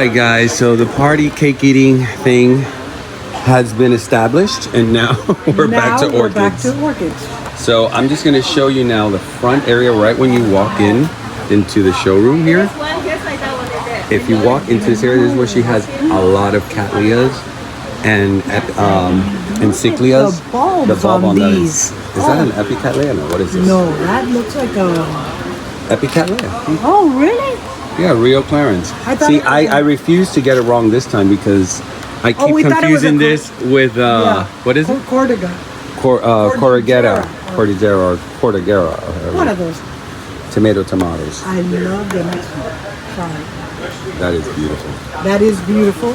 right, guys, so the party cake eating thing has been established, and now we're back to orchids. So I'm just going to show you now the front area right when you walk in into the showroom here. If you walk into this area, this is where she has a lot of cattleyas and cyclias. The bulb on these. Is that an epicattleya? No, what is this? No, that looks like a... Epicattleya. Oh, really? Yeah, Rio Clarence. See, I refuse to get it wrong this time because I keep confusing this with, what is it? Cordega. Cordillera or Cordillera. One of those. Tomatoes. I love the next one. Sorry. That is beautiful. That is beautiful.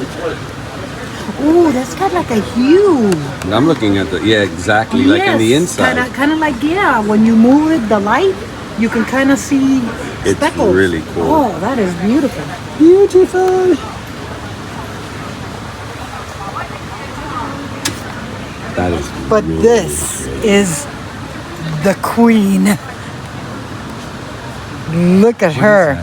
Oh, that's got like a hue. I'm looking at the, exactly, like on the inside. Kind of like, when you move it, the light, you can kind of see it's speckles. Really cool. Oh, that is beautiful. Beautiful. That is But really this is the queen. Look at her.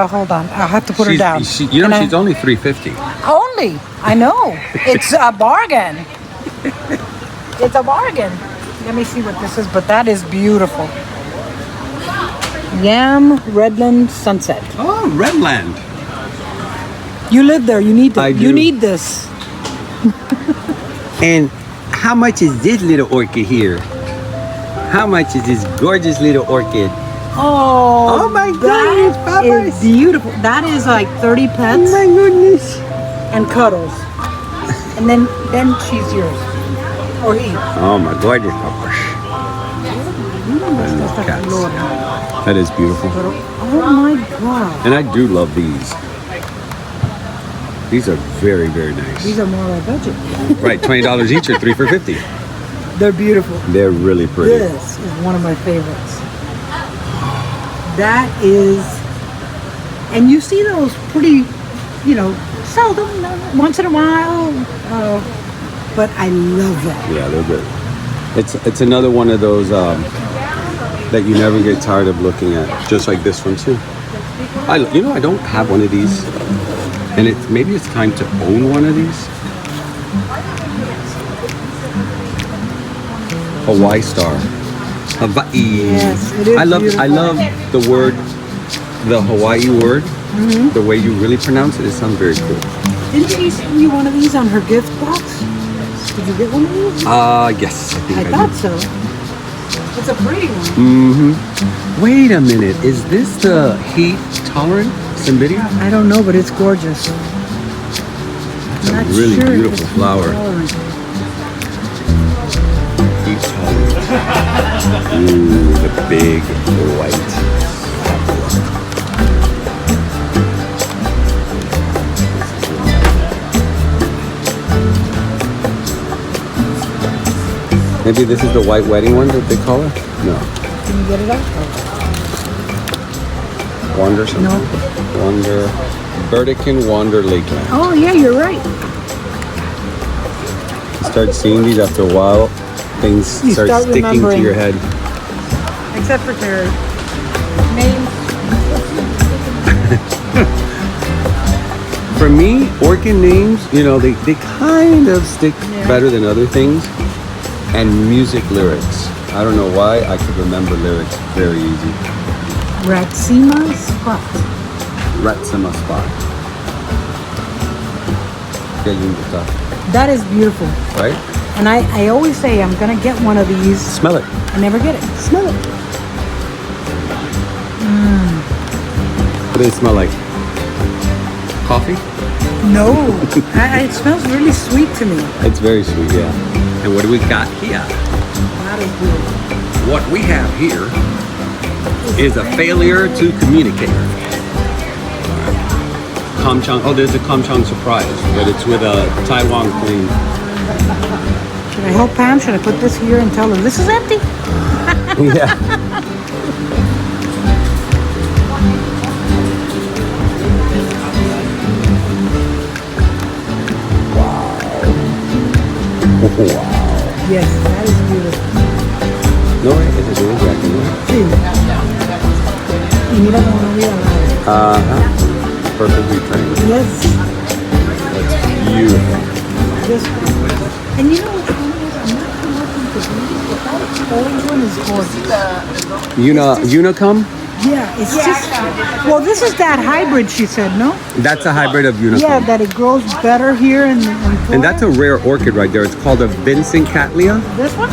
Hold on, I'll have to put her down. She's only $350. Only? I know. It's a bargain. It's a bargain. Let me see what this is, but that is beautiful. Yam Redland Sunset. Oh, Redland. You live there. You need I do. You need this. And how much is this little orchid here? How much is this gorgeous little orchid? Oh my goodness, that is beautiful. That is like 30 pets. Oh my goodness. And cuddles. And then she's yours. Or he. Oh my goodness, Papa. That is beautiful. Oh my God. And I do love these. These are very, very nice. These are more our budget. Right, $20 each or 3 for $50. They're beautiful. They're really pretty. This is one of my favorites. That is, and you see those pretty, seldom, once in a while, but I love that. Yeah, they're good. It's another one of those that you never get tired of looking at, just like this one too. I don't have one of these, and maybe it's time to own one of these. Hawaii Star. Hawaii. Yes, it is I love the word, the Hawaii word. Mm-hmm. The way you really pronounce it. It sounds very cool. Didn't she send you one of these on her gift box? Did you get one of these? Yes, I think I thought did. so. It's a pretty one. Mm-hmm. Wait a minute. Is this the heat tolerant Cymbidium? I don't know, but it's gorgeous. It's a really beautiful flower. Heat tolerant. Ooh, the big white. Maybe this is the white wedding one that they call her? No. Can you get it out? Wander something? No. Wander. Burdekin Wander Lakeland. Oh, yeah, you're right. You start seeing these after a while, things start sticking to your head. Except for Teri. Names. For me, orchid names, they kind of stick better than other things. And music lyrics. I don't know why, I could remember lyrics very easy. Ratsima Spot. Ratsima Spot. That is beautiful. Right? And I always say I'm going to get one of these. Smell it. I never get it. Smell it. What do they smell like? Coffee? No. It smells really sweet to me. It's very sweet, yeah. And what do we got here? That is beautiful. What we have here is a failure to communicate. Kamchang. Oh, there's a Kamchang surprise, but it's with a Taiwan queen. Should I help Pam? Should I put this here and tell her this is empty? Yeah. Wow. Yes, that is beautiful. No, ese es un jacket, ¿no? Sí. Y mira cómo no mira nada. Ajá. perfectly trained. Yes. That's beautiful. This one. And you know what's funny is I'm not too much into these, but that orange one is gorgeous. Unicum? Yeah, it's just. Well, this is that hybrid, she said, no? That's a hybrid of Unicum. Yeah, that it grows better here in Florida. And that's a rare orchid right there. It's called a Vincent Cattleya. This one?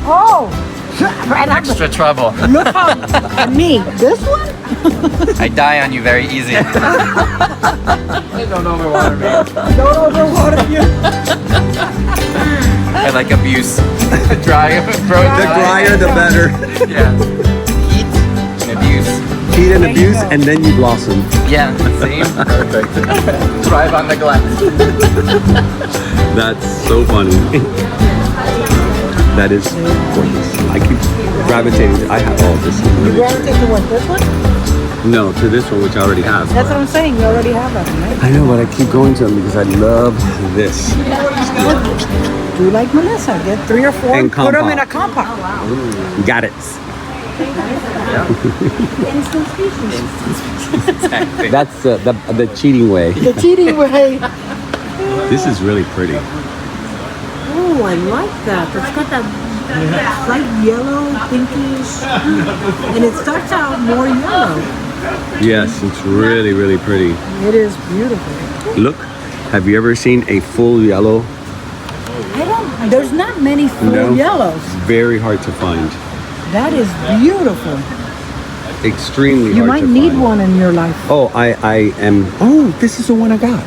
Oh! Right on Extra trouble. Look at me. This one? I die on you very easy. Don't overwater me. Don't overwater you. I like abuse. Dry, throw it The dry. drier, the better. Yeah. Heat and abuse. Heat and abuse, and then you blossom. Yeah, same. Perfect. Thrive on neglect. That's so funny. That is gorgeous. I keep gravitating. I have all this. You gravitate to what? This one? No, to this one, which I already have. That's what I'm saying. You already have that one, right? I know, but I keep going to them because I love this. Do like Melissa. Get 3 or 4 And put them in a compost. compost. Got it. Instant species. Exactly. That's the cheating way. The cheating way. This is really pretty. Oh, I like that. It's got that light yellow, pinkish, and it starts out more yellow. Yes, it's really, really pretty. It is beautiful. Look, have you ever seen a full yellow? There's not many full No. yellows. Very hard to find. That is beautiful. Extremely You hard might to need find. one in your life. Oh, I am. Oh, this is the one I got.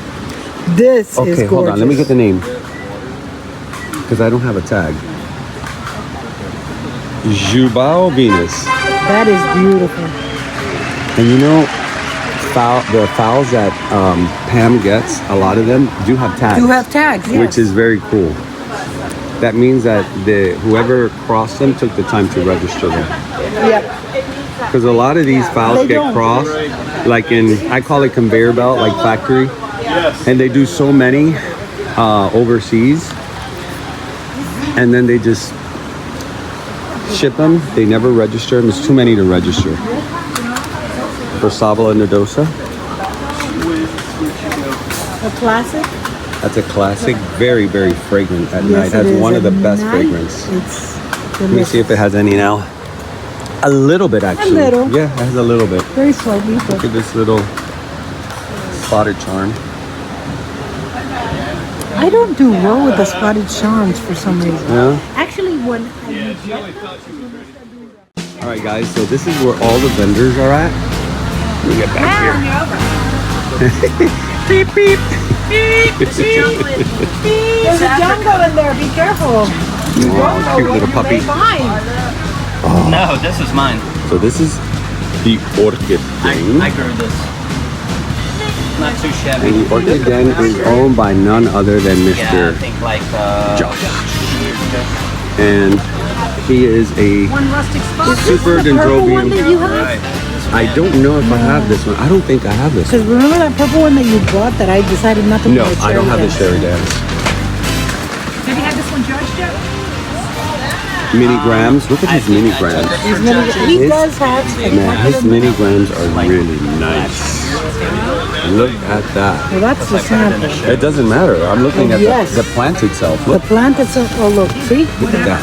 This is Okay, gorgeous. hold on. Let me get the name. Because I don't have a tag. Jubao Venus. That is beautiful. And you know, the fowls that Pam gets, a lot of them do have tags. Do have tags, yes. Which is very cool. That means that whoever crossed them took the time to register them. Yep. Because a lot of these fowls They get don't. crossed, like I call it conveyor belt, like factory. And they do so many overseas. And then they just ship them. They never register them. There's too many to register. Versabila nodosa. A classic. That's a classic. Very, very fragrant at night. Yes, Has it is. one of the At best night, fragrance. It's Let me see if it has any now. A little bit, actually. little. Yeah, it has a little bit. very slowly, Look but at this little spotted charm. I don't do well with the spotted charms for some reason. Yeah. Actually, when I All right, guys. So this is where all the vendors are at. Let me get back here. Beep beep. There's a jungle in there. Be careful. You Wow, don't know cute what little you puppy. may find. No, this is mine. So this is the orchid thing. I grew this. Not too shabby. And the orchid den is owned by none other than Yeah, I Mr. think like Josh. And he is a One rustic spot. super This is the purple one dendrobium. that you have? Right. I don't know if I have this one. I don't think I have this one. Because remember that purple one that you bought that I decided not to No, buy? I don't have the cherry cherry dance. Did you have this one judged yet? Mini grams. Look at his mini grams. He His- does have. Man, his mini grams are really nice. Look at that. Well, that's the sample. It doesn't matter. I'm looking at Yes. the plant itself. The Look, plant itself. Oh, look. See? look at that.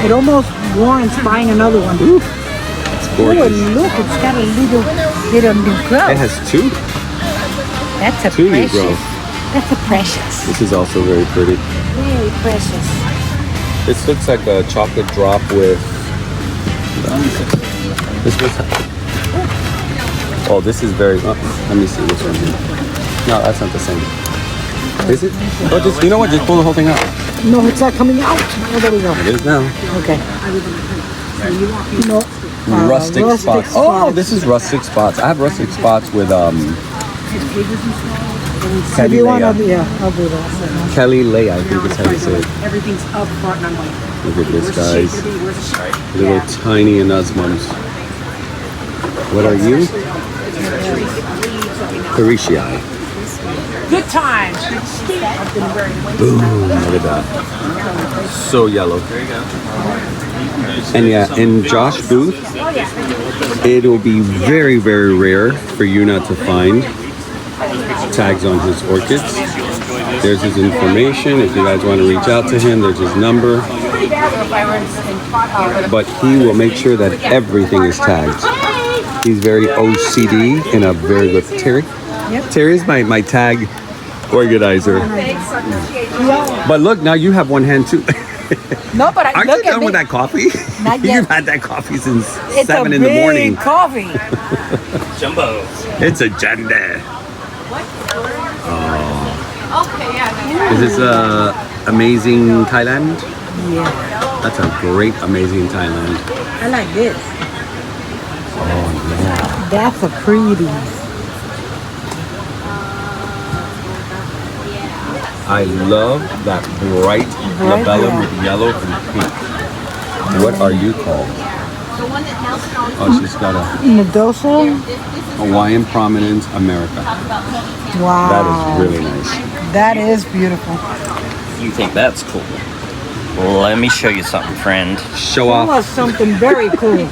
It almost warrants buying another one. It's Oh, gorgeous. and look, it's got a little new growth. It has two. That's a Two new precious. growth. That's a precious. This is also very pretty. Very precious. This looks like a chocolate drop with. This was. Oh, this is very. Let me see this one here. No, that's not the same. Is it? Oh, just you know what? Just pull the whole thing out. No, it's not coming out. Oh, there we go. It is now. Okay. No. Rustic spots. Oh, this is rustic spots. I have rustic spots with If Kelly you want Leia. to, yeah, I'll do that. Kelly Leia, I think is how you say it. Everything's up front and I'm like, Look at this, where's the guys. shape gonna be? Where's the Little tiny anasmums. What are you? Parisiae. good times. Boom, look at that. So yellow. There you go. And yeah, in Josh's booth, it'll be very, very rare for you not to find tags on his orchids. There's his information. If you guys want to reach out to him, there's his number. But he will make sure that everything is tagged. He's very OCD and a very good Teri. Yep. Teri is my tag organizer. But look, now you have one hand too. No, but aren't you done with that coffee? Not yet. You've had that coffee since It's 7 a in the morning. big coffee. Jumbo. It's a janda. Okay, yeah. Is this amazing Thailand? Yeah, That's a great amazing Thailand. I like this. Oh yeah. That's a pretty. I love that bright labellum yeah. with yellow and pink. What are you called? Oh, she's got a Medusa. Hawaiian Prominence America. Wow. That is really nice. That is beautiful. You think that's cool? Well, let me show you something, friend. Show That off. was something very cool.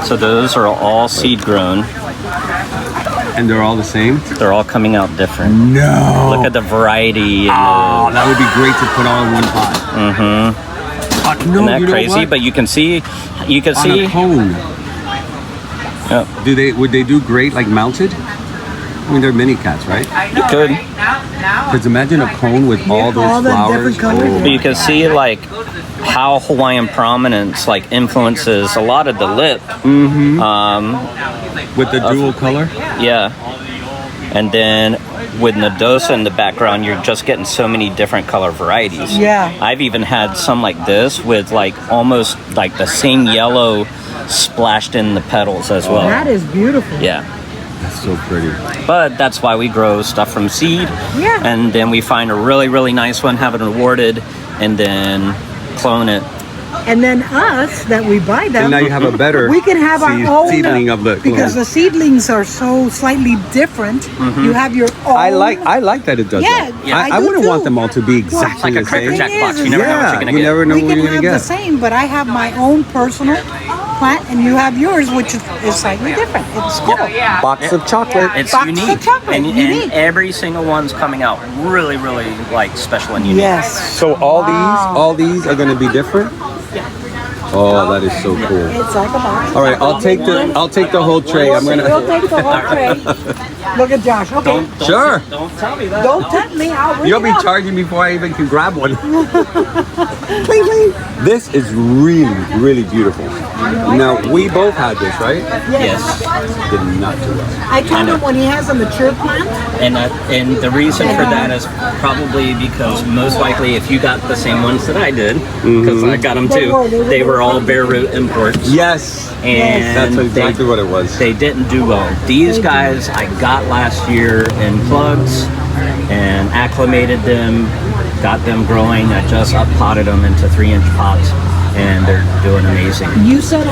So those are all seed grown. And they're all the same? They're all coming out different. No. Look at the variety. Oh, that would be great to put all in one pot. Mm-hmm. No, Isn't that you know crazy? what? But you can see. On a cone. Yep. Would they do great like mounted? I mean, they're mini cats, right? You could. Because imagine a cone with all those all the flowers. different colors. But you can see like how Hawaiian Prominence like influences a lot of the lip. With the dual color. Yeah. And then with Nodosa in the background, you're just getting so many different color varieties. Yeah. I've even had some like this with like almost like the same yellow splashed in the petals as well. That is beautiful. Yeah. That's so pretty. But that's why we grow stuff from seed. Yeah. And then we find a really, really nice one, have it rewarded, and then clone it. And then us that we buy them, And now you have a better we can have our own seedling of the because the seedlings are so slightly different. You have your own. I like that it does Yeah, that. yeah, I I do wouldn't too. want them all to be exactly Like a the Cracker same. Jack thing box. is, You never know what Yeah, you're gonna you get. never know we what can you're gonna have the get. same, but I have my own personal plant, and you have yours, which is slightly different. It's cool. Yeah. Box of chocolate. It's Box of unique. chocolate, And unique. every single one's coming out really, really like special and unique. Yes. So all these are going to be different. Oh, that is so cool. It's like a box. All right, I'll take the whole tray. I'm We'll gonna. take the whole tray. Look at Josh. Okay. Sure. Don't tell me that. Don't tempt me. I'll bring You'll be it up. charging me before I even can grab one. Please, please. This is really, really beautiful. Now we both had this, right? Yes. Did not do well. I told him when he has a mature plant. And the reason for that is probably because most likely if you got the same ones that I did, because I got them They too, were they were all bare root imports. Yes. And That's exactly what it was. They didn't do well. These guys I got last year in plugs and acclimated them, got them growing. I just up potted them into 3-inch pots, and they're doing amazing. You said,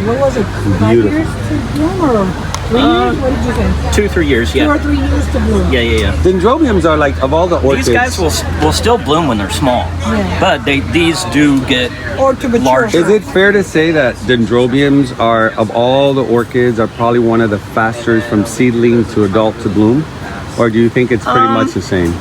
what was it? 5 Beautiful. years to bloom or 3 years? What did you say? 2-3 years, 2 or yeah. 3 years to bloom. Yeah. Dendrobiums are like of all the orchids. These guys will still bloom when they're small, but these do get Or to mature. large. Is it fair to say that dendrobiums are, of all the orchids, are probably one of the fastest from seedling to adult to bloom? Or do you think it's pretty much the same?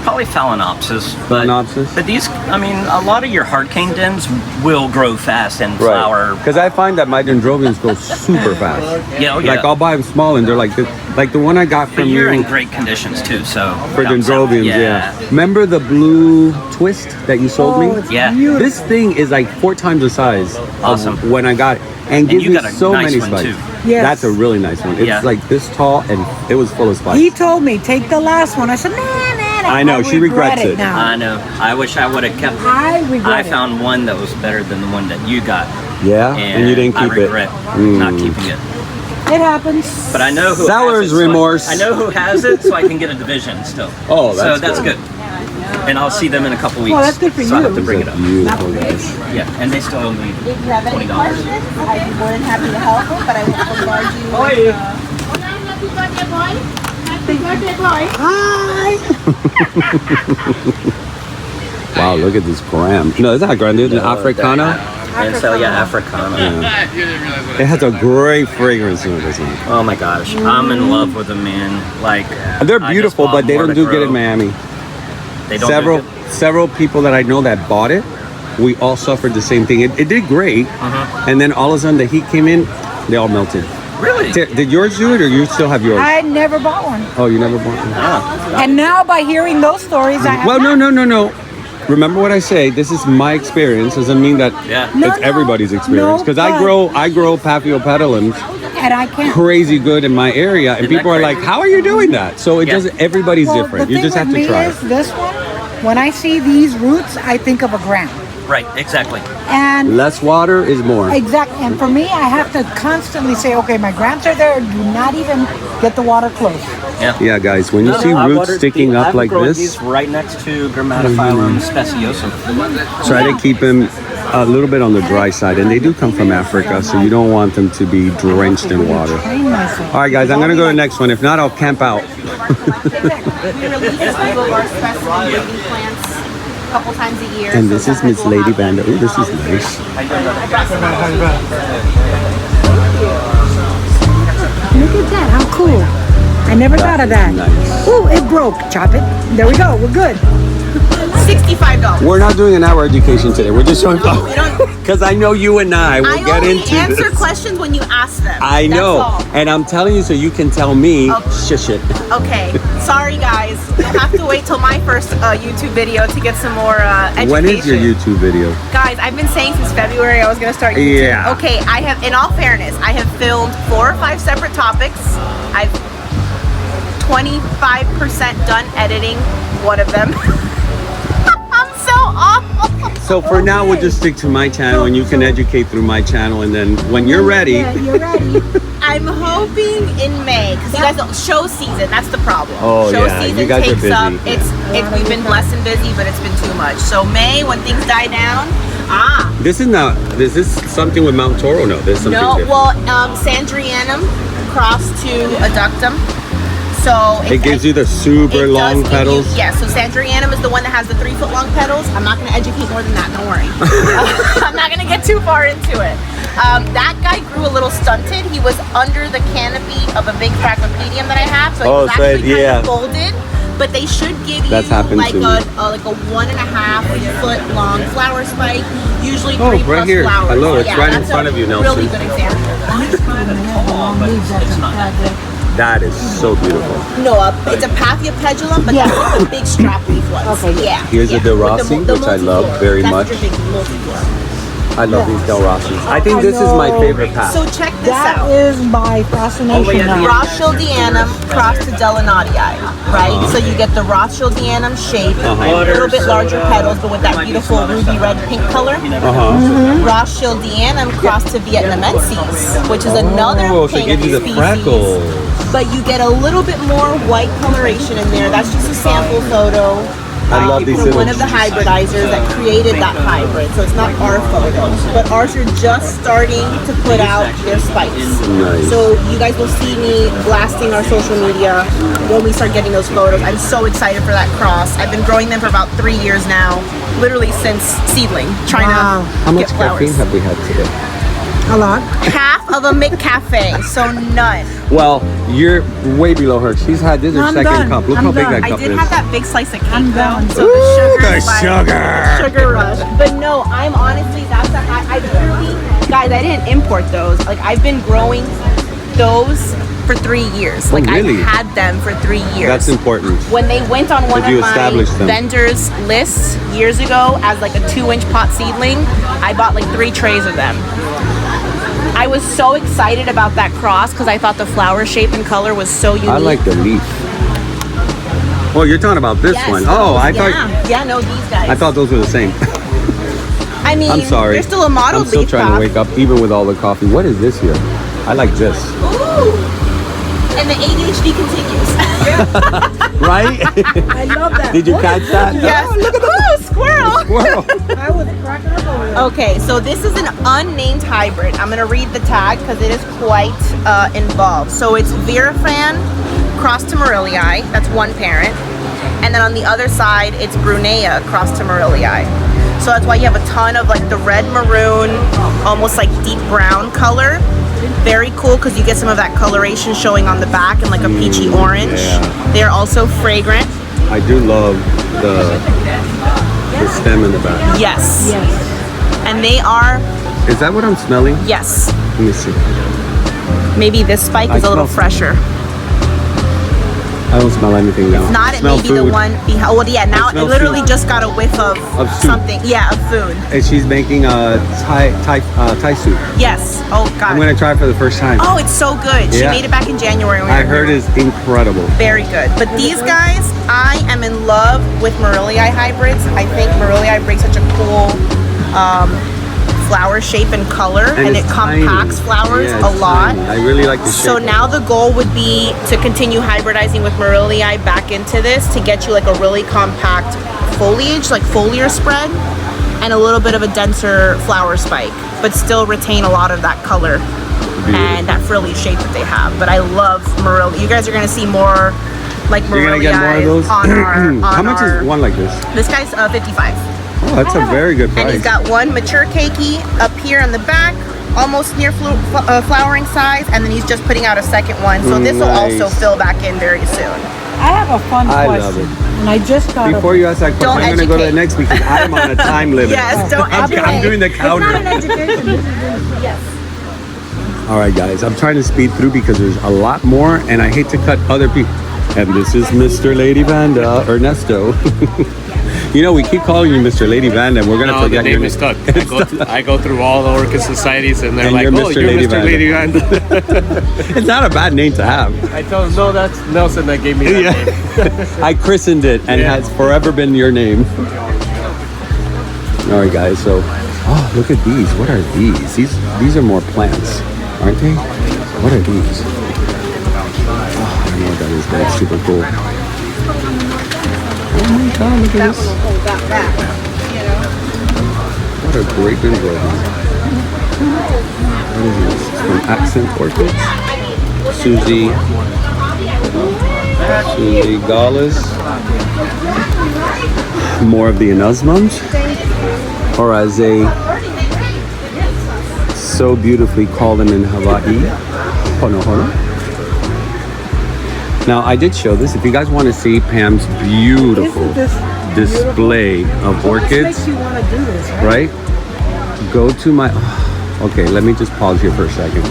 Probably Phalaenopsis. But, Phalaenopsis? But these, I mean, a lot of your hard cane dens will grow fast and flower. Because I find that my dendrobiums go super fast. Yeah, oh, yeah. Like I'll buy them small and they're like this. Like the one I got But from you're you in great conditions too, so. for down south. dendrobiums, yeah. Remember the blue twist that you sold Oh, me? it's Yeah. beautiful. This thing is like 4 times the size Awesome. of when I got it. And gives you me got a so nice many one, spikes. too. Yes. That's a really nice one. It's Yeah. like this tall and it was full of spikes. He told me, take the last one. I said, nah. I know, she regret regrets it. now. I know. I wish I would have kept it. I regret I it. found one that was better than the one that you got. Yeah? And you didn't keep I regret it. not keeping it. It happens. But I know who Seller's has it, remorse. I know who has it, so I can get a division still. Oh, so that's that's good. good. And I'll see them in a couple weeks. Well, that's good for so I'll you. have to bring it up. Beautiful, guys. Yeah, and they still owe me If you have any $20. questions, I'd be more than happy to help you, but I will provide you with, Hi. Wow, look at this gram. No, it's not a gram, it's an Africana. And so yeah, Africana. Yeah. It has a great fragrance to it, doesn't it? Oh my gosh, I'm in love with them, man. Like They're beautiful, but they don't do good in Miami. They don't Several people that I know that bought it, we all suffered the same thing. It did great, and then all of a sudden the heat came in, they all melted. Really? Did yours do it, or you still have yours? I never bought one. Oh, you never bought one? And now by hearing those stories, I have Well, not. no. Remember what I say. This is my experience. Doesn't mean that it's everybody's experience. Because I grow Paphiopedilums And I can't. crazy good in my area, and people are like, "How are you doing that?" So it doesn't. Everybody's Well, different. the You thing just have with to me try. is this one, when I see these roots, I think of a gram. Right, exactly. And Less water is more. exactly. And for me, I have to constantly say, okay, my grams are there. Do not even get the water close. Yeah, guys. When you see roots sticking up like this, these right next to Grammatophyllum speciosum. try to keep them a little bit on the dry side. And they do come from Africa, so you don't want them to be drenched in water. All right, guys. I'm gonna go to the next one. If not, I'll camp out. We release two of our specimen breeding plants a couple times a year. And so this is sometimes Miss we'll Lady have them. Vanda. Ooh, this is nice. Look at that. How cool. I never thought of that. Nice. Ooh, it broke. Chop it. There we go. We're good. $65. We're not doing an hour education today. We're just showing we don't- because I know you and I will get only into answer this. questions when you ask them. I know, That's all. and I'm telling you so you can tell me. Shush it. Okay, sorry guys. You'll have to wait till my first YouTube video to get some more education. When is your YouTube video? Guys, I've been saying since February I was going to start YouTube. Yeah. Okay, I have, in all fairness, I have filmed 4 or 5 separate topics. I've 25% done editing one of them. I'm so awful. So for now, we'll just stick to my channel, and you can educate through my channel, and then when you're ready. Yeah, you're ready. I'm hoping in May, because you guys don't, show season, that's the problem. Oh, show yeah, season you guys are takes busy, up, yeah. it's we've been blessed and busy, but it's been too much. So May, when things die down, This is something with Mount Toro. No, this is something no, different. well, Sandrianum crossed to Adductum. So It gives you the super it long does give petals. You, yeah, so Sandrianum is the one that has the 3-foot long petals. I'm not going to educate more than that, don't worry. I'm not going to get too far into it. That guy grew a little stunted. He was under the canopy of a big Phragmopedium that I have, so it was actually kind of folded. But they should give you That's happened like to a me. like a 1.5-foot long flower spike, usually 3+ right here. flowers. Hello, it's right in that's front a of you, Nelson. Really good example. That is so beautiful. No, it's a Paphiopedilum, but that's like the big strap leaf ones. Okay. Yeah. Here's the yeah. Del With Rossi, which I love multiflora. very That's much. your big multiflora. I love these Del Rossis. I think this is my favorite path. So check this That out. is my fascination now. Rothschildianum crossed to Delanatii, right? So you get the Rothschildianum shape, a little bit larger petals, but with that beautiful ruby red pink color. Rothschildianum crossed to Vietnamensis, which is another so pink it gives you the species. freckles. But you get a little bit more white coloration in there. That's just a sample photo. I love these from little- one of the hybridizers that created that hybrid. So it's not our photo, but ours are just starting to put out their spikes. Nice. So you guys will see me blasting our social media when we start getting those photos. I'm so excited for that cross. I've been growing them for about 3 years now, literally since seedling, trying Wow. to How much get caffeine flowers. have we had today? A lot. Half of a McCafe, so none. Well, you're way below her. She's had this is her I'm second done. cup. Look I'm how big done. that I cup did is. have that big slice of cake I'm though, done. so the sugar. the is like- sugar. Sugar rush. But no, I'm honestly, that's a high. I literally, guys, I didn't import those. Like I've been growing those for 3 years. Like really? I've had them for 3 years. That's important. When they went on one Did you of my establish them? vendors' lists years ago as like a 2-inch pot seedling, I bought like 3 trays of them. I was so excited about that cross because I thought the flower shape and color was so unique. I like the leaf. Oh, you're talking about this Yes, one. Oh, I yeah. thought Yeah, no, these guys. I thought those were the same. I mean, I'm sorry. They're still a model I'm still leaf trying top. to wake up, even with all the coffee. What is this here? I like this. Ooh. And the ADHD continues. Right? I love that. Did you catch that? Yes. Oh, look at the Ooh, squirrel. squirrel. I was cracking up over there. Okay, so this is an unnamed hybrid. I'm going to read the tag because it is quite involved. So it's Virafran crossed to Morillii. That's one parent. And then on the other side, it's Brunea crossed to Marillii. So that's why you have a ton of like the red maroon, almost like deep brown color. Very cool because you get some of that coloration showing on the back and like a peachy orange. Yeah. They're also fragrant. I do love the stem in the back. Yes. Yes. And they are, Is that what I'm smelling? yes. Let me see. Maybe this spike is a little smell- fresher. I don't smell anything now. Not I it smell may be the food. one behind. Well, yeah, now it smells literally food. just got a whiff of soup. something. Yeah, of food. And she's making a Thai soup. Yes. Oh, God. I'm gonna try it for the first time. Oh, it's so good. She Yeah. made it back in January. when we I were heard here. it's incredible. Very good. But these guys, I am in love with Marillii hybrids. I think Marillii brings such a cool flower shape and color, and it it's tiny. compacts flowers Yeah, a it's lot. tiny. I really like the shape. So now the goal would be to continue hybridizing with Marillii back into this to get you like a really compact foliage, like foliar spread, and a little bit of a denser flower spike, but still retain a lot of that color and that frilly shape that they have. But I love Marillii. You guys are gonna see more like You're gonna get more of Marillii those? on our. On How much our, is one like this? This guy's 55. Oh, that's a very good price. And he's got one mature keiki up here on the back, almost near flowering size, and then he's just putting out a second one. So this will also Nice. fill back in very soon. I have a fun I love question. it. And I just got Before you ask that question, Don't I'm gonna go to the educate. next because I'm on a time limit. Yes, don't I'm educate. doing the It's not an counter. education. This is Yes. All right, guys, I'm trying to speed through because there's a lot more, and I hate to cut other people. And this is Mr. Lady Vanda, Ernesto. You know, we keep calling you Mr. Lady Vanda, and we're gonna No, the forget your name is stuck. I go through all the orchid societies, and they're And like, you're "Oh, Mr. you're Lady Mr. Lady Vanda." It's not a bad name to have. I told him, "No, that's Nelson that gave me that name." I christened it, and Yeah. has forever been your name. All right, guys. So, oh, look at these. What are these? These are more plants, aren't they? What are these? Oh, I don't know what that is, but it's super cool. Oh my God! Look at this. What a great big one. What is this? It's from Accent Orchids. Susie Gaulis. More of the Anusmums. Or as they so beautifully call them in Hawaii, Honohono. Now, I did show this. If you guys want to see Pam's beautiful Isn't this display of What orchids, makes you want to do this, right? right? Go to my... Okay, let me just pause here for a second.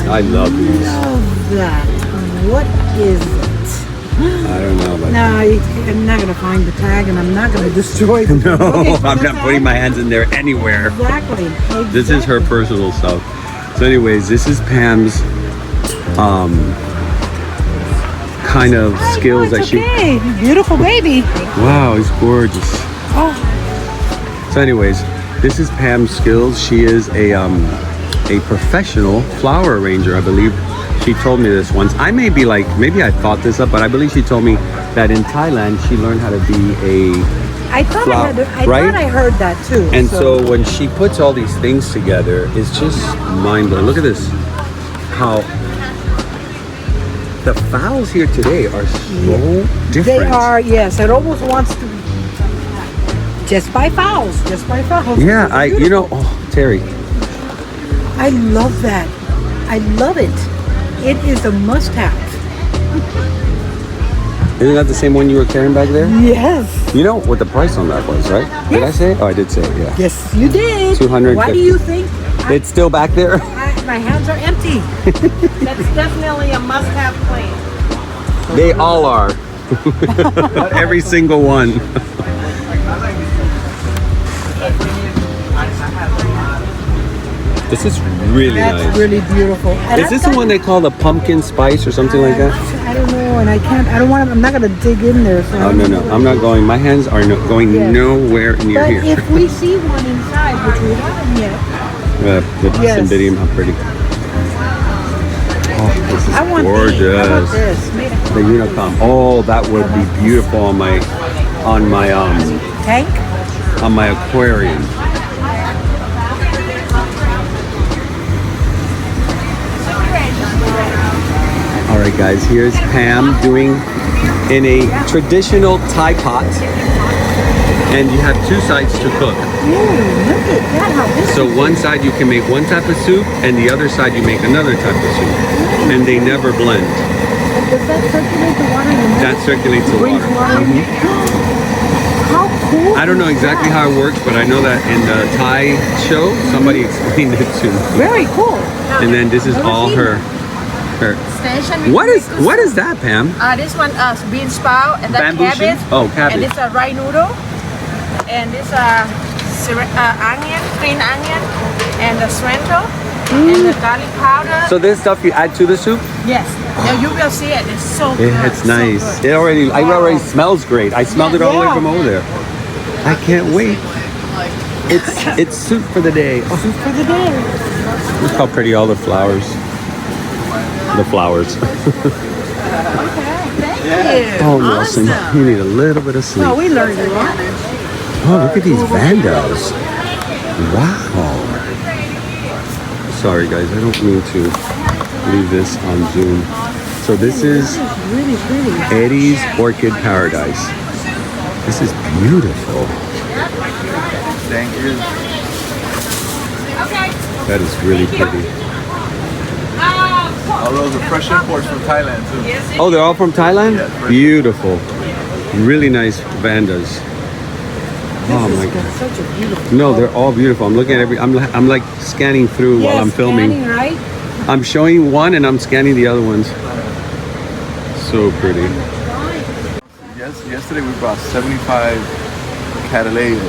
I love these. Love that. What is it? I don't know, but... No, I'm not going to find the tag, and I'm not going to destroy the No, Okay, so I'm the not tag- putting my hands in there anywhere. Exactly. This is her personal stuff. So anyways, this is Pam's kind of skills that she... Okay, beautiful baby. Wow, he's gorgeous. Oh, So anyways, this is Pam's skills. She is a professional flower arranger, I believe. She told me this once. I may be like, maybe I thought this up, but I believe she told me that in Thailand she learned how to be a... I thought I Right? thought I heard that too. And so when she puts all these things together, it's just mind-blowing. Look at this. How the fowls here today are so different. they are, yes. It almost wants to just by fowls. Yeah, It's beautiful. Teri, I love that. I love it. It is a must-have. isn't that the same one you were carrying back there? Yes. You know what the price on that was, right? Did I say it? Oh, I did say it, yeah. Yes, you did. 250. Why do you think It's still back there? my hands are empty? That's definitely a must-have plant. They all are. Every single one. This is really That's nice. really beautiful. And Is I've this the got- one they call the pumpkin spice or something like that? I don't know, and I can't. I don't want. I'm not gonna dig in there. So Oh, no. I'm not going. My hands are going Yes. nowhere near But here. if we see one inside, which we haven't yet, The Yes. cymbidium, how pretty. Oh, this is I want gorgeous. these. I want this. Made of The unicom. Oh, that would be beautiful on my tank. aquarium. guys, here's Pam doing in a traditional Thai pot. And you have two sides to cook. Ooh, look at that, how this So one side you can make one type of soup, and the other side you make another type of soup. And they never blend. Does that circulate the water? That circulates the brings water. water. How cool! I don't know exactly how it works, but I know that in the Thai show, somebody explained it to me. Very cool. And then this is all her. Station. What is that, Pam? This one bean sprout and then Bamboo cabbage. shoot? Oh, cabbage. And this rice noodle. And this onion, green onion, and the cilantro, and the garlic powder. So this stuff you add to the soup? Yes. Now you will see it. It's so good. It's nice. So good. It already smells great. I smelled it all the way from over there. I can't wait. It's soup for the day. Oh, Soup for the day. look how pretty all the flowers. The flowers. Thank you. Oh, Nelson, you need a little bit of sleep. Well, we learned a lot. Oh, look at these Vandas. Wow. Sorry, guys, I don't mean to leave this on Zoom. So this is Really pretty. Eddie's Orchid Paradise. This is beautiful. Thank you. That is really pretty. All those are fresh imports from Thailand too. Oh, they're all from Thailand? Yeah, fresh. Beautiful. Really nice Vandas. Oh my God. Such a beautiful. No, they're all beautiful. I'm looking at I'm like scanning through while I'm filming. Scanning, right? I'm showing one and I'm scanning the other ones. So pretty. Yesterday we brought 75 Cataleas.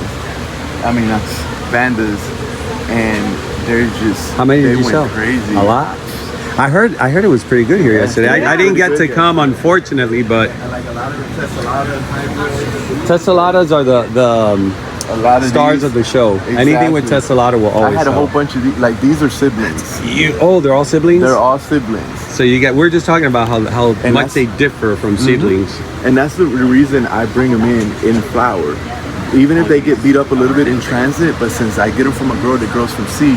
I mean, that's Vandas, and they're just. How many they did you went sell? Crazy. A lot. I heard it was pretty good here yesterday. I didn't get to Pretty good, come, unfortunately, but And like a lot of the Tessellata hybrids. Tesselatas are the A lot of stars these, of the show. Anything with Exactly. Tessellata will I always had a sell. whole bunch of these. Like these are siblings. Oh, they're all siblings? They're all siblings. So we're just talking about how And much that's- they differ from seedlings. And that's the reason I bring them in flower. Even if they get beat up a little bit in transit, but since I get them from a grower that grows from seed,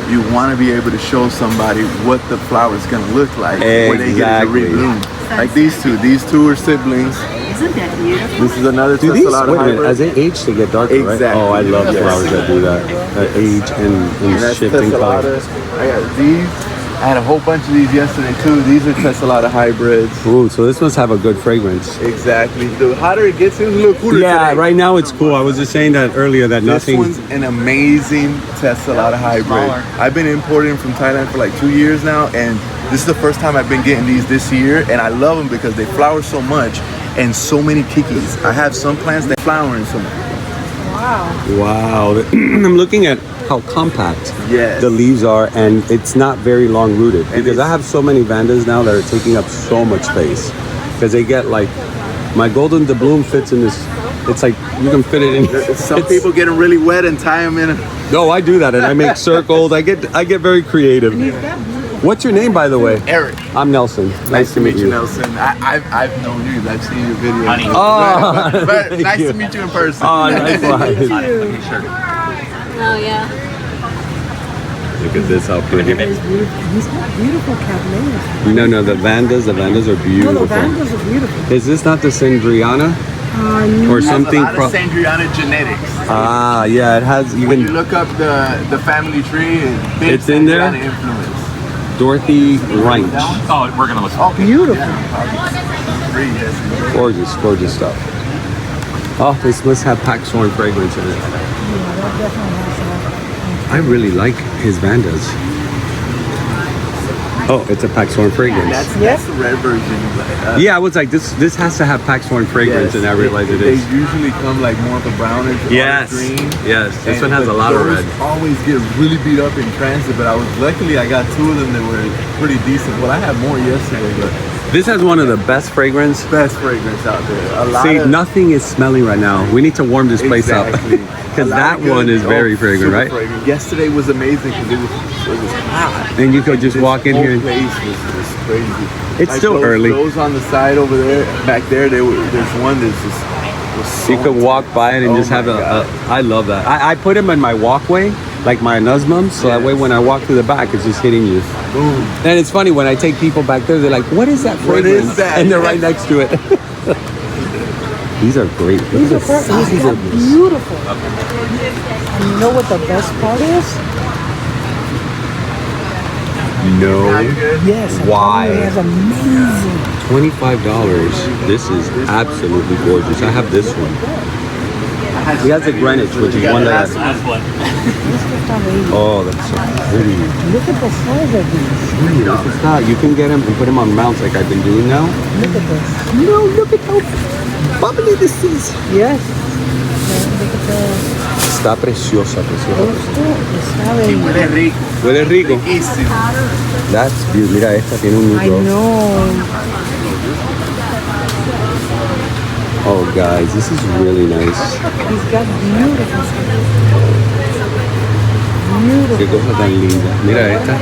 you want to be able to show somebody what the flower is going to look like when they get it to Exactly. rebloom. Like these two are siblings. Isn't that beautiful? This is another Do these, Tessellata wait a minute, hybrid. as they age, they get darker, right? Exactly. Oh, I love Yes. flowers that do that. That age And and that's shift in color. Tessellata. I got these. I had a whole bunch of these yesterday too. These are Tessellata hybrids. Ooh, so this must have a good fragrance. Exactly. The hotter it gets, it's a little cooler Yeah, today. right now it's cool. I was just saying that earlier that This nothing. one's an amazing Tessellata hybrid. I've been importing from Thailand for like 2 years now, and this is the first time I've been getting these this year, and I love them because they flower so much and so many kikis. I have some plants that flower in some. Wow. I'm looking at how compact Yes. the leaves are, and it's not very long rooted. And Because I it's- have so many Vandas now that are taking up so much space. Because they get like, my Golden de Bloom fits in this. It's like you can fit it in. Some it's- people get them really wet and tie them in a. No, I do that, and I make circles. I get very creative. What's your name, by the way? Eric. I'm Nelson. Nice to meet you. Nelson. I've known you. I've seen your videos. Honey. Oh, But thank nice you. to meet you in person. Oh, likewise. Oh, yeah. Look at this, how pretty. He's got beautiful Cataleas. No, the Vandas are No, the beautiful. Vandas are beautiful. Is this not the Sandriana or Has something? a lot of Sandriana genetics. Ah, yeah, it has. You When you can look up the family tree, and big It's in there? Sandriana influence. Dorothy Ranch. Oh, we're gonna look. Beautiful. Free, yes. Gorgeous stuff. Oh, this must have Paxhorn fragrance in it. Yeah, that definitely has that. I really like his Vandas. Oh, it's a Paxhorn fragrance. That's the red version. Yeah, I was like, this has to have Paxhorn fragrance, and I realized it They is. usually come like more of a brownish, Yes, olive green. yes. This one And- has a but lot of those red. always get really beat up in transit, but luckily I got 2 of them that were pretty decent. Well, I had more yesterday, but This has one of the best fragrance. best fragrance out there. A lot See, of, nothing is smelling right now. We need to warm this place Exactly. up. Because A lot that of good- one is very fragrant, super right? fragrant. Yesterday was amazing because it was hot. And you could just This walk in whole here and place was crazy. It's still those, early. Those on the side over there, back there, there's one that's just was so you could walk by it and Oh just have my God. I love that. I put him in my walkway like my nusmums, so that way when I walk through the back, it's just hitting you. Boom. And it's funny when I take people back there, they're like, "What is that fragrance?" What is that? And they're right next to it. These are great. These are sizes. beautiful. And you know what the best part is? No. Yes. Why? It's amazing. $25. This is absolutely gorgeous. I have this one. He has a Greenwich, which is one that. Oh, that's so pretty. Look at the size of these. Look at that. You can get them and put them on mounts like I've been doing now. Look at this. No, look at how bubbly this is. Yes. Look at the... Está preciosa, preciosa. Está bello. Huele rico. Huele rico. Riquísimo. That's beautiful. Mira, esta tiene un I nudo. know. Oh, guys, this is really nice. He's got beautiful. Qué Beautiful. cosa tan linda. Mira esta.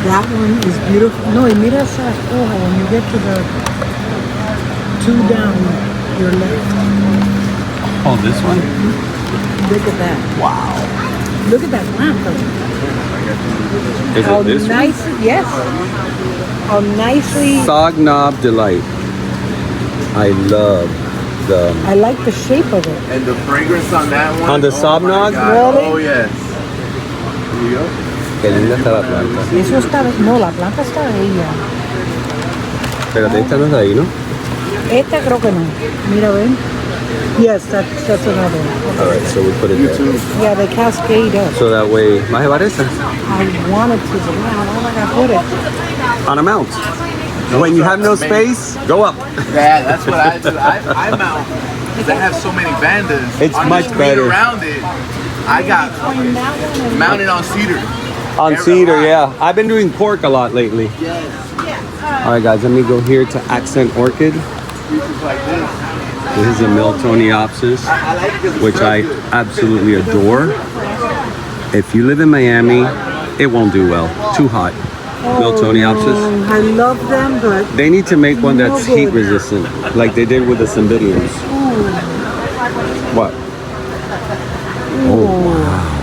That one is beautiful. No, y mira esa hoja when you get to the two down your left. Oh, this one? Look at that. Wow. Look at that plant color. Is How it this nice, yes. How nicely, one? Sog Knob Delight. I love the... I like the shape of it. And the fragrance on that one. On the oh Sobnog? my God. Really? Oh, yes. Here you go. Qué linda está la planta. Eso está, no, la planta está bella. Pero esta no es de ahí, ¿no? Esta creo que no. Mira, ven. Yes, that's another one. All right, so we put it there. Yeah, they cascade up. So that way... ¿Vas a llevar esa? I wanted to, but man, where am I gonna put it? On a mount. When you have no space, go up. Yeah, that's what I do. I mount. Because I have so many Vandas. It's on much the screen better. around it. I got mounted on cedar. On cedar, yeah. I've been doing cork a lot lately. Yes. All right, guys, let me go here to Accent Orchid. Pieces like this. This is a Miltoniopsis, I like it because it which I smells good. absolutely adore. If you live in Miami, it won't do well. Too hot. Miltoniopsis. I love them, but They need to make one that's No good. heat resistant, like they did with the Cymbidiums. What? Oh, wow.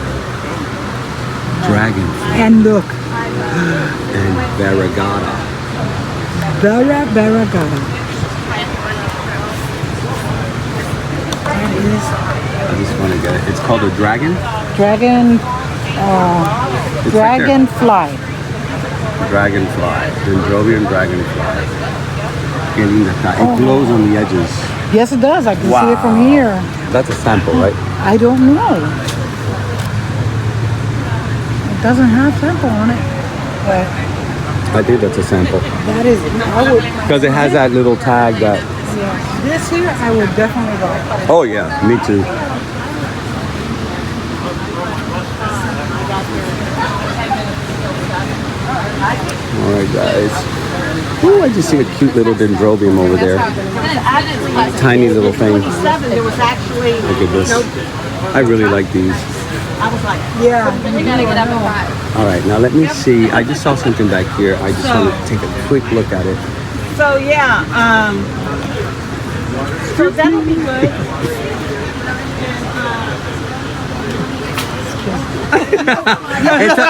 Dragon and look, and Variegata. Variegata. I just want to get it. It's called a dragon? Dragon, It's right there. dragonfly. Dragonfly. Dendrobium dragonfly. Qué linda está. It glows on the edges. Yes, it does. I can see it from here. That's a sample, right? I don't know. It doesn't have sample on it, but I think that's a sample. that is. I would. Because it has that little tag that... Yeah, this here, I would definitely buy. Oh, yeah. Me too. All right, guys. Ooh, I just see a cute little dendrobium over there. Tiny little thing. There was actually Look at this. I really like these. Yeah. We gotta get up at 5. All right, now let me see. I just saw something back here. I just want to take a quick look at it. So yeah, so that'll be good.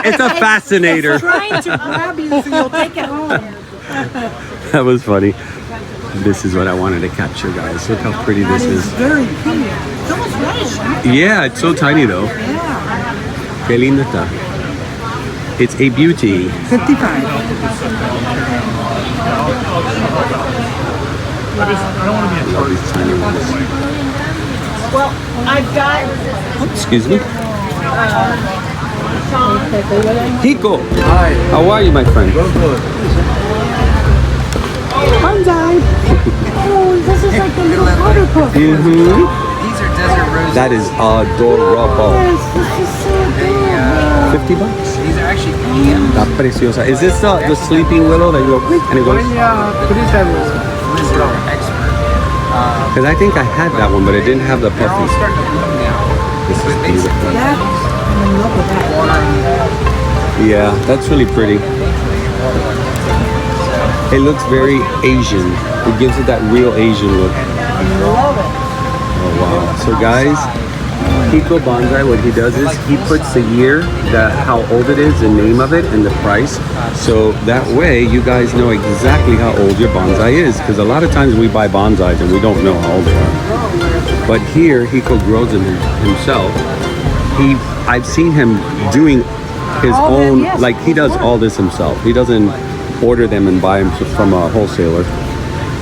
It's a fascinator. Trying to grab you so you'll take it home. That was funny. This is what I wanted to capture, guys. Look how pretty this is. Very cute. It's almost reddish, huh? Yeah, it's so tiny though. Yeah. Qué linda está. It's a beauty. 55. I love these tiny ones. Well, I've got. Excuse me. Kiko, Hi. how are you, my friend? Good. Bonsai. Oh, this is like the little powder puff. Mm-hmm. These are desert roses. That is adorable. Yes, this is so adorable. $50. These are actually PM. Está preciosa. Is this the sleeping willow that you go and it goes? Lizard expert. Because I think I had that one, but it didn't have the They're all puffy. starting to bloom now. This is But beautiful. basically, That, I'm in love with that. Yeah, that's really pretty. It looks very Asian. It gives it that real Asian look. I love it. Oh wow. So guys, Hiko Bonsai, what he does is he puts the year, how old it is, the name of it, and the price. So that way you guys know exactly how old your bonsai is. Because a lot of times we buy bonsais and we don't know how old they are. But here, Hiko grows them himself. I've seen him doing his own, like he does all this himself. He doesn't order them and buy them from a wholesaler.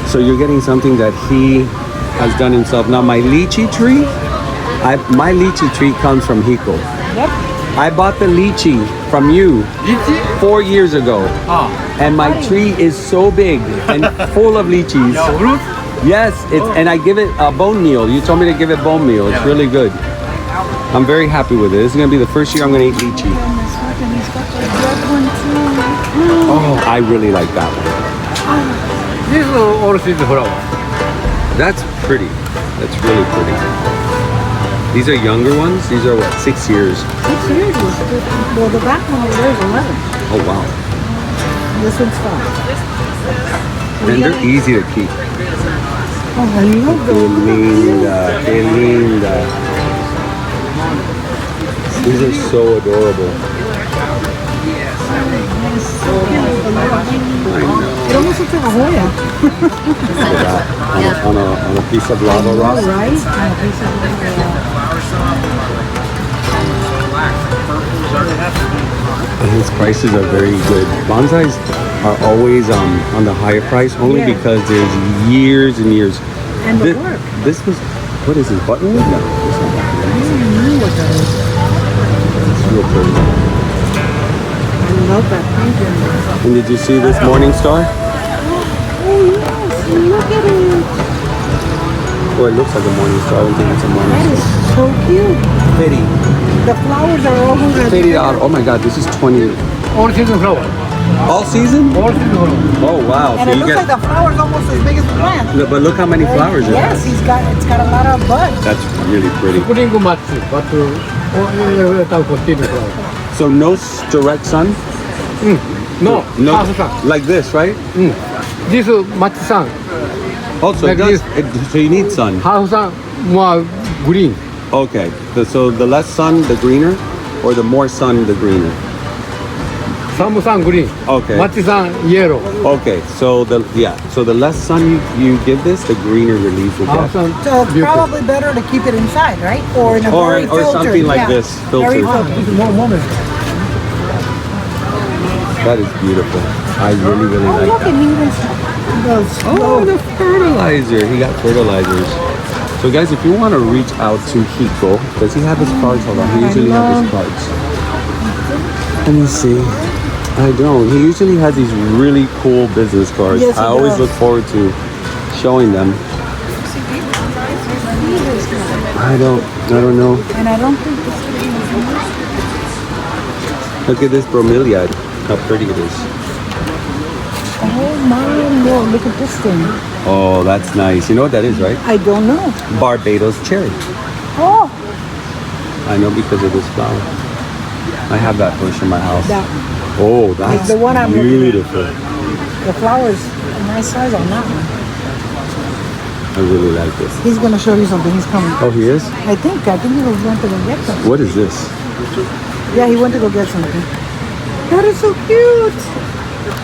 So you're getting something that he has done himself. Now my lychee tree, my lychee tree comes from Hiko. Yep. I bought the lychee from you 4 years ago. And my tree is so big and full of lychees. Yes, and I give it a bone meal. You told me to give it bone meal. It's really good. I'm very happy with it. This is going to be the first year I'm going to eat lychee. Oh, I really like that one. This is orchid flower. That's pretty. That's really pretty. These are younger ones. These are what, 6 years? 6 years. Well, the back one over there is 11. Oh, wow. This one's 5. And they're easy to keep. Oh, I love Qué linda, qué linda. These are so adorable. It almost looks like a Hoya. on a piece of lava rock. Right? On a piece of lava rock. And his prices are very good. Bonsais are always on the higher price only because there's years and years. And the work. This was, what is this, buttonwood? No, it's not buttonwood. I don't even know what that is. It's real pretty. I love that painting. And did you see this morning star? Oh yes, look at it. Well, it looks like a morning star. I don't think it's a morning That is star. so cute. Teri. The flowers are all over. $30. Oh my God, this is 20. Orchid flower. All season? Orchid flower. Oh wow. And it looks like the flower's almost as big as the plant. But look how many flowers it Yes, has. it's got a lot of buds. That's really pretty. Spring much, but continue flower. So no direct sun? No, No, half sun. like this, right? This much sun. Also, Like so you need sun. Half sun more green. Okay. So the less sun, the greener, or the more sun, the greener. Some sun green. Okay. Much sun yellow. Okay. So the less sun you give this, the greener your leaves will Half get. sun So it's beautiful. probably better to keep it inside, right? Or in a Or very filtered. something like this, Very filtered. filtered. One moment. That is beautiful. I really, really Oh, like look, that. and he even does. Oh, the fertilizer. He got fertilizers. So guys, if you want to reach out to Hiko, does he have his cards? Hold on. He usually has his cards. Let me see. I don't. He usually has these really cool business cards. Yes, he I always does. look forward to showing them. I don't know. And I don't think this Look at this bromeliad. How pretty it is. Oh my Lord, look at this thing. Oh, that's nice. You know what that is, right? I don't know. Barbados cherry. Oh, I know because of this flower. I have that bush in my house. that Oh, that's the one I'm looking at. beautiful. the flowers a nice size on that one. I really like this. He's gonna show you something. He's coming. Oh, he is? I think he was going to go get something. What is this? Yeah, he went to go get something. That is so cute.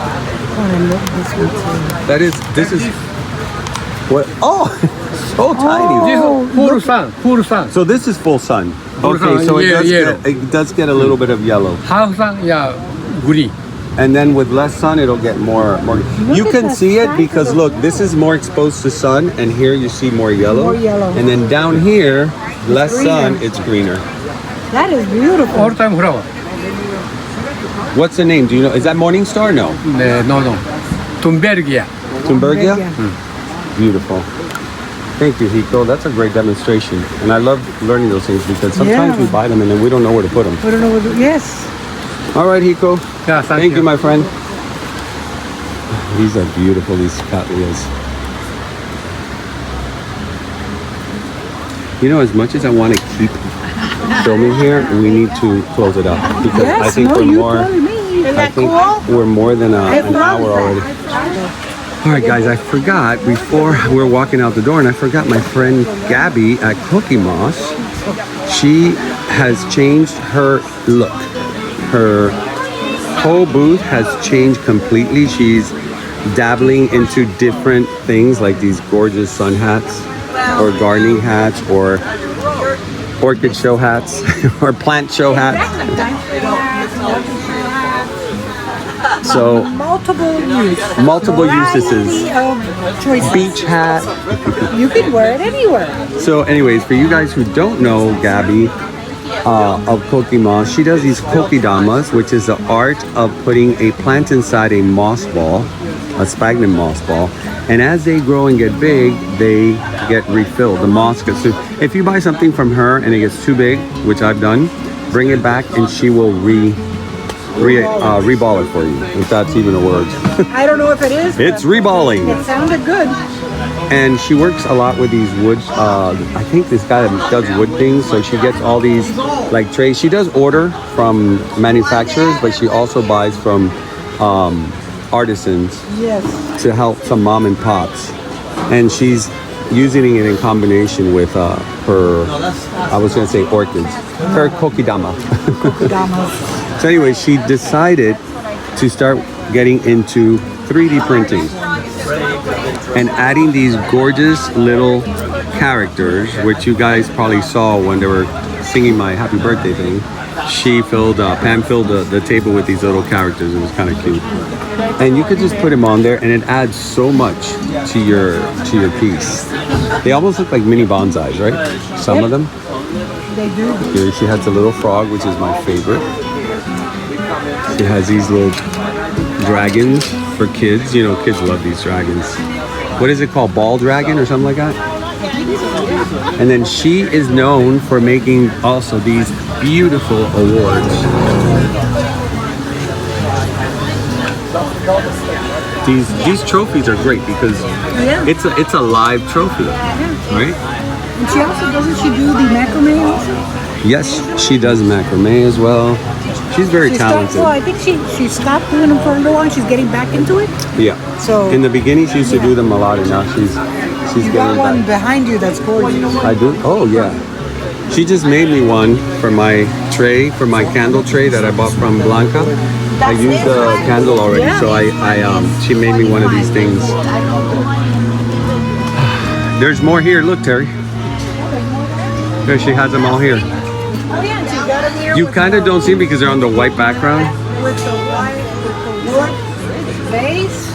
Oh, I love this one too. This is, what? Oh, so tiny. This full sun, full sun. So this is full sun. Okay, sun, so yeah. it does get a little bit of yellow. Half sun, yeah, green. And then with less sun, it'll get more. You at can the see it size because of the look, this is more exposed to sun, and here you see more yellow. More yellow. And then down here, less greener. sun, it's greener. That is beautiful. All time flower. What's the name? Do you know? Is that Morning Star? No. No. Tumbergia. Tumbergia? Yeah. Beautiful. Thank you, Hiko. That's a great demonstration. And I love learning those things because sometimes Yeah. we buy them and then we don't know where to put them. I don't know what. Yes. All right, Hiko. Yeah, Thank you, my friend. These are beautiful, these cattleyas. You know, as much as I want to keep filming here, we need to close it up because Yes. I think no, we're you more. told me. I think we're more than an hour already. All right, guys, I forgot before we're walking out the door, and I forgot my friend Gabby at Cookie Moss. She has changed her look. Her whole booth has changed completely. She's dabbling into different things like these gorgeous sun hats or gardening hats or orchid show hats or plant show hats. So multiple uses. Beach hat. You can wear it anywhere. So anyways, for you guys who don't know Gabby of Kokidama, she does these kokidamas, which is the art of putting a plant inside a moss ball, a sphagnum moss ball. And as they grow and get big, they get refilled. The moss gets too. If you buy something from her and it gets too big, which I've done, bring it back and she will reball it for you, if that's even a word. I don't know if it is. It's reballing. It sounded good. And she works a lot with these wood. I think this guy does wood things, so she gets all these like trays. She does order from manufacturers, but she also buys from artisans to help some mom and pops. And she's using it in combination with her, I was going to say orchids, her kokidama. So anyway, she decided to start getting into 3D printing and adding these gorgeous little characters, which you guys probably saw when they were singing my happy birthday thing. Pam filled the table with these little characters. It was kind of cute. And you could just put them on there and it adds so much to your piece. They almost look like mini bonsais, right? Some of them. They do. Here she has a little frog, which is my favorite. She has these little dragons for kids. You know, kids love these dragons. What is it called? Ball dragon or something like that? And then she is known for making also these beautiful awards. These trophies are great because it's a live trophy, right? And she also, doesn't she do the macrame also? Yes, she does macrame as well. She's very talented. Well, I think she stopped doing them for a little while and she's getting back into it. Yeah. So in the beginning she used to do them a lot, and now she's you got one behind you that's gorgeous. I do? Oh yeah. She just made me one for my tray, for my candle tray that I bought from Blanca. I used the candle already, so she made me one of these things. There's more here. Look, Teri. There, she has them all here. You kind of don't see them because they're on the white background. With the white, with the wood base.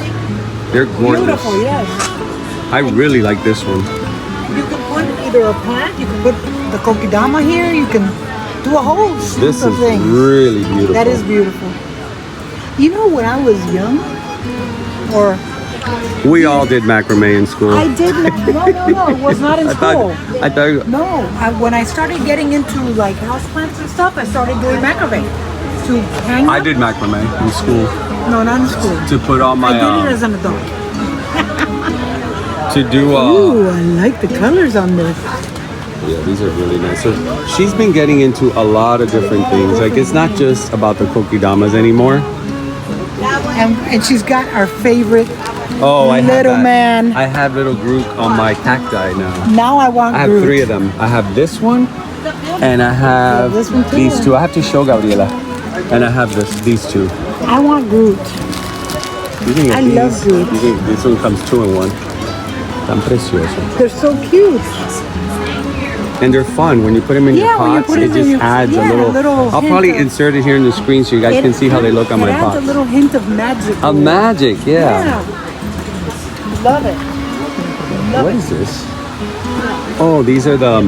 They're gorgeous. Beautiful, yes. I really like this one. You can put either a plant, you can put the kokidama here, you can do a whole slew This of is things. really beautiful. That is beautiful. You know, when I was young, or we all did macrame in school. I did not. No, it was not in school. I thought. No, when I started getting into like houseplants and stuff, I started doing macrame to hang. I up. did macrame in school No, not in school. to put on my. I did it as an adult. To do. Ooh, I like the colors on this. Yeah, these are really nice. So she's been getting into a lot of different things. Like it's not just about the kokidamas anymore. And she's got our favorite Oh, I have little that. man. I have little Groot on my cacti now. Now I want I have Groot. 3 of them. I have this one, and I have this one too? these 2. I have to show Gabriela, and I have these 2. I want Groot. You can get I these. love Groot. This one comes 2 in 1. Tan precioso. They're so cute. And they're fun when you put them in your Yeah, when you pots. put It it in just your- adds yeah, a a little I'll hint probably of- insert it here in the screen so you guys can see how they look on my It adds pot. a little hint of magic. Of magic, yeah. Love it. What is this? Oh, these are the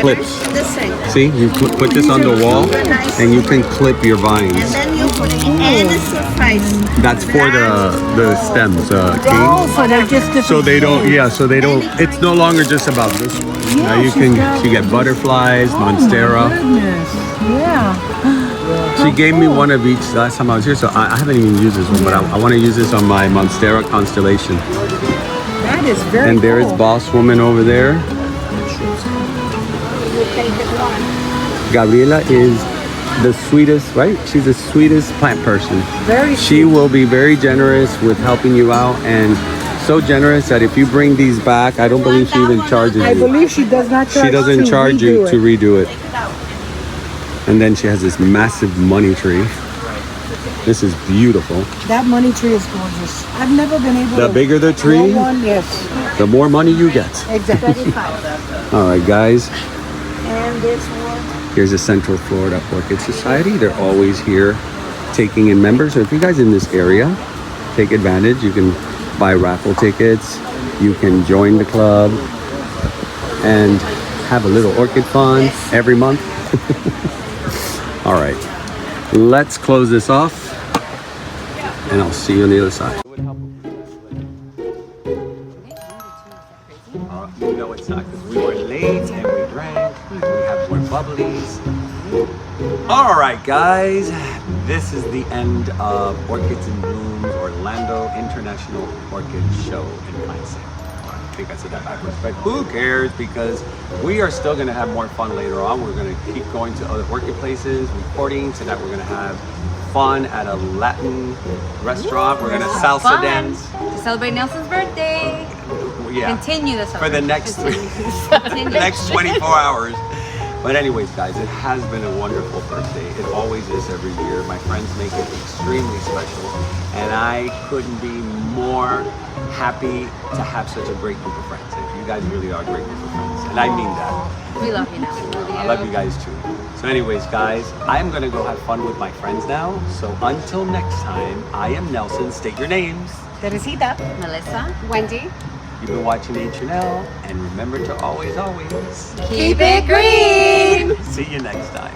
clips. See, you put this on the wall, and you can clip your vines. Then you put it in the surprise. That's for the stems, Oh, so they're just different. So they don't, shades. yeah. So they don't. It's no longer just about this one. Yeah, Now you she's can. got- You get butterflies, monstera. Goodness. Yeah. She gave me one of each last time I was here, so I haven't even used this one, but I want to use this on my monstera constellation. That is very And there is cool. Boss Woman over there. Gabriela is the sweetest, right? She's the sweetest plant person. Very She will be very generous with helping you out, and so generous that if you bring these back, I don't believe she even charges I you. believe she does not charge. She doesn't to charge you redo to it. redo it. And then she has this massive money tree. This is beautiful. That money tree is gorgeous. I've never been able to. The bigger the tree, grow one, yes, the more money you get. exactly. All right, guys. And this one. Here's the Central Florida Orchid Society. They're always here taking in members. So if you guys in this area, take advantage. You can buy raffle tickets. You can join the club and have a little orchid fun every month. All right, let's close this off and I'll see you on the other side. No, it's not, because we were late and we drank. We have more bubblies. All right, guys, this is the end of Orchids in Bloom Orlando International Orchid Show in Bonsai. I think I said that backwards, but who cares, because we are still going to have more fun later on. We're going to keep going to other orchid places, recording, so that we're going to have fun at a Latin restaurant. We're going to salsa dance. To celebrate Nelson's birthday. Yeah. Continue the For the next Continue. next 24 hours. But anyways, guys, it has been a wonderful birthday. It always is every year. My friends make it extremely special, and I couldn't be more happy to have such a great group of friends. And you guys really are a great group of friends, and I mean that. We love you, Nelson. I love you guys too. So anyways, guys, I'm gonna go have fun with my friends now. So until next time, I am Nelson. State your names. Teresita. Melissa. Wendy. You've been watching H&L, and remember to always, always Keep it green. see you next time.